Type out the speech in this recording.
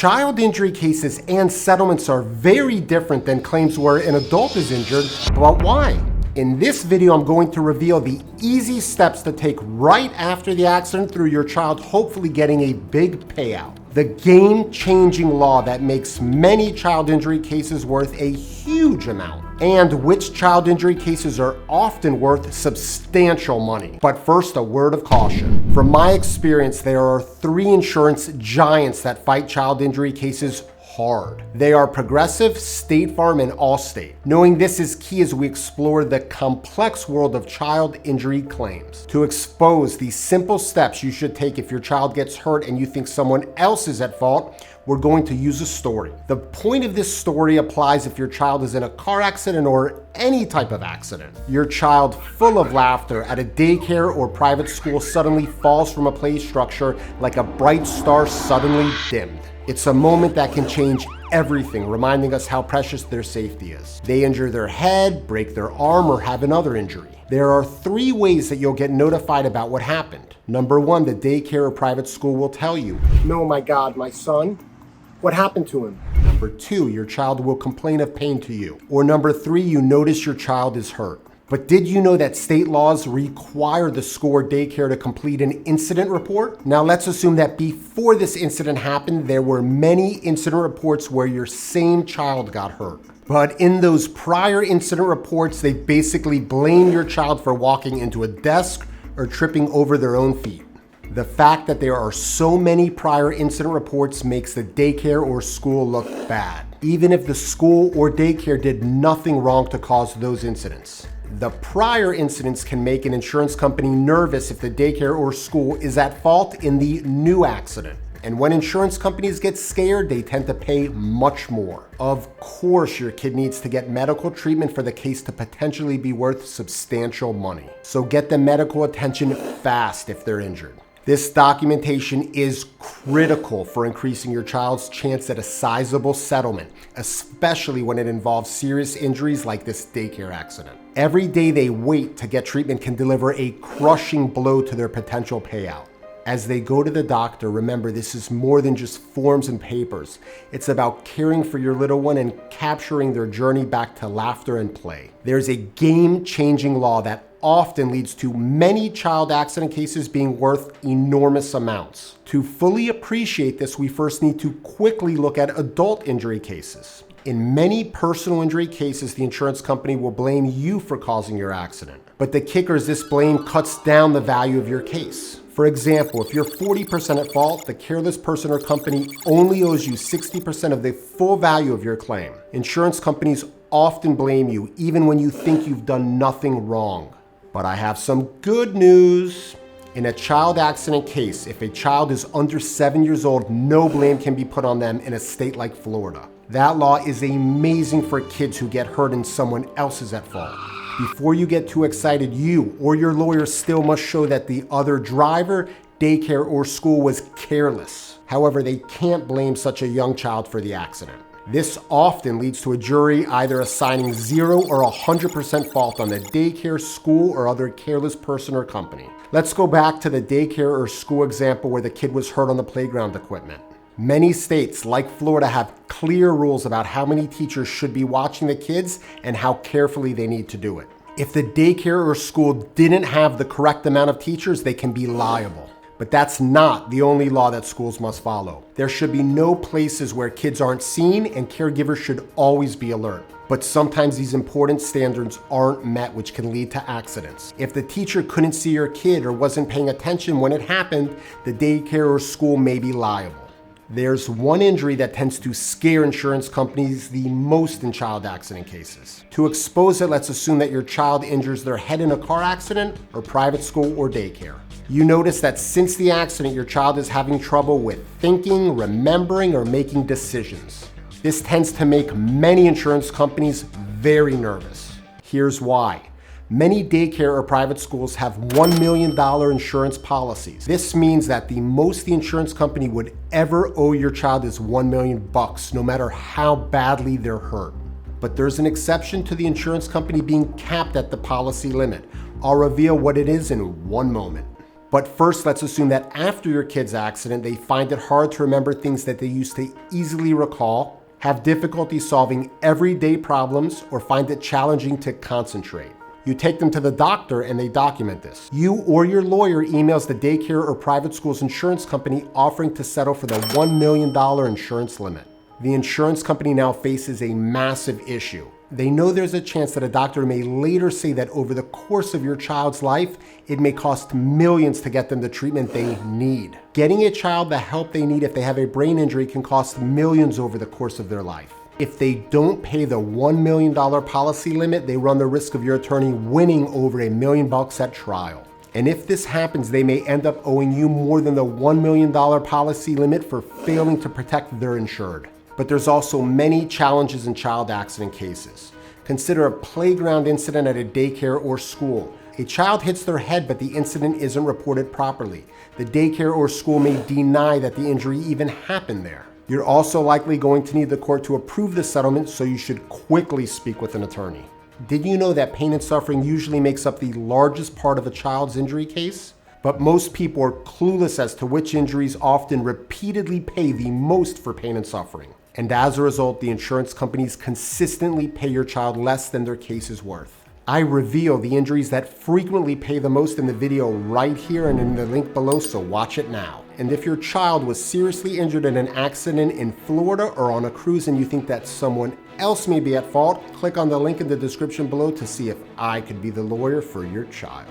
Child injury cases and settlements are very different than claims where an adult is injured, but why? In this video, I'm going to reveal the easy steps to take right after the accident through your child hopefully getting a big payout. The game-changing law that makes many child injury cases worth a huge amount, and which child injury cases are often worth substantial money. But first, a word of caution. From my experience, there are three insurance giants that fight child injury cases hard. They are Progressive, State Farm, and Allstate. Knowing this is key as we explore the complex world of child injury claims. To expose the simple steps you should take if your child gets hurt and you think someone else is at fault, we're going to use a story. The point of this story applies if your child is in a car accident or any type of accident. Your child, full of laughter at a daycare or private school, suddenly falls from a play structure like a bright star suddenly dimmed. It's a moment that can change everything, reminding us how precious their safety is. They injure their head, break their arm, or have another injury. There are three ways that you'll get notified about what happened. Number one, the daycare or private school will tell you, "No, my God, my son, what happened to him?" Number two, your child will complain of pain to you. Or number three, you notice your child is hurt. But did you know that state laws require the school or daycare to complete an incident report? Now let's assume that before this incident happened, there were many incident reports where your same child got hurt. But in those prior incident reports, they basically blame your child for walking into a desk or tripping over their own feet. The fact that there are so many prior incident reports makes the daycare or school look bad, even if the school or daycare did nothing wrong to cause those incidents. The prior incidents can make an insurance company nervous if the daycare or school is at fault in the new accident. And when insurance companies get scared, they tend to pay much more. Of course, your kid needs to get medical treatment for the case to potentially be worth substantial money. So get the medical attention fast if they're injured. This documentation is critical for increasing your child's chance at a sizable settlement, especially when it involves serious injuries like this daycare accident. Every day they wait to get treatment can deliver a crushing blow to their potential payout. As they go to the doctor, remember this is more than just forms and papers. It's about caring for your little one and capturing their journey back to laughter and play. There's a game-changing law that often leads to many child accident cases being worth enormous amounts. To fully appreciate this, we first need to quickly look at adult injury cases. In many personal injury cases, the insurance company will blame you for causing your accident. But the kicker is this blame cuts down the value of your case. For example, if you're 40% at fault, the careless person or company only owes you 60% of the full value of your claim. Insurance companies often blame you even when you think you've done nothing wrong. But I have some good news. In a child accident case, if a child is under 7 years old, no blame can be put on them in a state like Florida. That law is amazing for kids who get hurt and someone else is at fault. Before you get too excited, you or your lawyer still must show that the other driver, daycare, or school was careless. However, they can't blame such a young child for the accident. This often leads to a jury either assigning 0 or 100% fault on the daycare, school, or other careless person or company. Let's go back to the daycare or school example where the kid was hurt on the playground equipment. Many states, like Florida, have clear rules about how many teachers should be watching the kids and how carefully they need to do it. If the daycare or school didn't have the correct amount of teachers, they can be liable. But that's not the only law that schools must follow. There should be no places where kids aren't seen, and caregivers should always be alert. But sometimes these important standards aren't met, which can lead to accidents. If the teacher couldn't see your kid or wasn't paying attention when it happened, the daycare or school may be liable. There's one injury that tends to scare insurance companies the most in child accident cases. To expose it, let's assume that your child injures their head in a car accident or private school or daycare. You notice that since the accident, your child is having trouble with thinking, remembering, or making decisions. This tends to make many insurance companies very nervous. Here's why. Many daycare or private schools have $1 million insurance policies. This means that the most the insurance company would ever owe your child is $1 million, no matter how badly they're hurt. But there's an exception to the insurance company being capped at the policy limit. I'll reveal what it is in one moment. But first, let's assume that after your kid's accident, they find it hard to remember things that they used to easily recall, have difficulty solving everyday problems, or find it challenging to concentrate. You take them to the doctor and they document this. You or your lawyer emails the daycare or private school's insurance company offering to settle for the $1 million insurance limit. The insurance company now faces a massive issue. They know there's a chance that a doctor may later say that over the course of your child's life, it may cost millions to get them the treatment they need. Getting a child the help they need if they have a brain injury can cost millions over the course of their life. If they don't pay the $1 million policy limit, they run the risk of your attorney winning over $1 million at trial. And if this happens, they may end up owing you more than the $1 million policy limit for failing to protect their insured. But there's also many challenges in child accident cases. Consider a playground incident at a daycare or school. A child hits their head, but the incident isn't reported properly. The daycare or school may deny that the injury even happened there. You're also likely going to need the court to approve the settlement, so you should quickly speak with an attorney. Did you know that pain and suffering usually makes up the largest part of a child's injury case? But most people are clueless as to which injuries often repeatedly pay the most for pain and suffering. And as a result, the insurance companies consistently pay your child less than their case is worth. I reveal the injuries that frequently pay the most in the video right here and in the link below, so watch it now. And if your child was seriously injured in an accident in Florida or on a cruise and you think that someone else may be at fault, click on the link in the description below to see if I could be the lawyer for your child.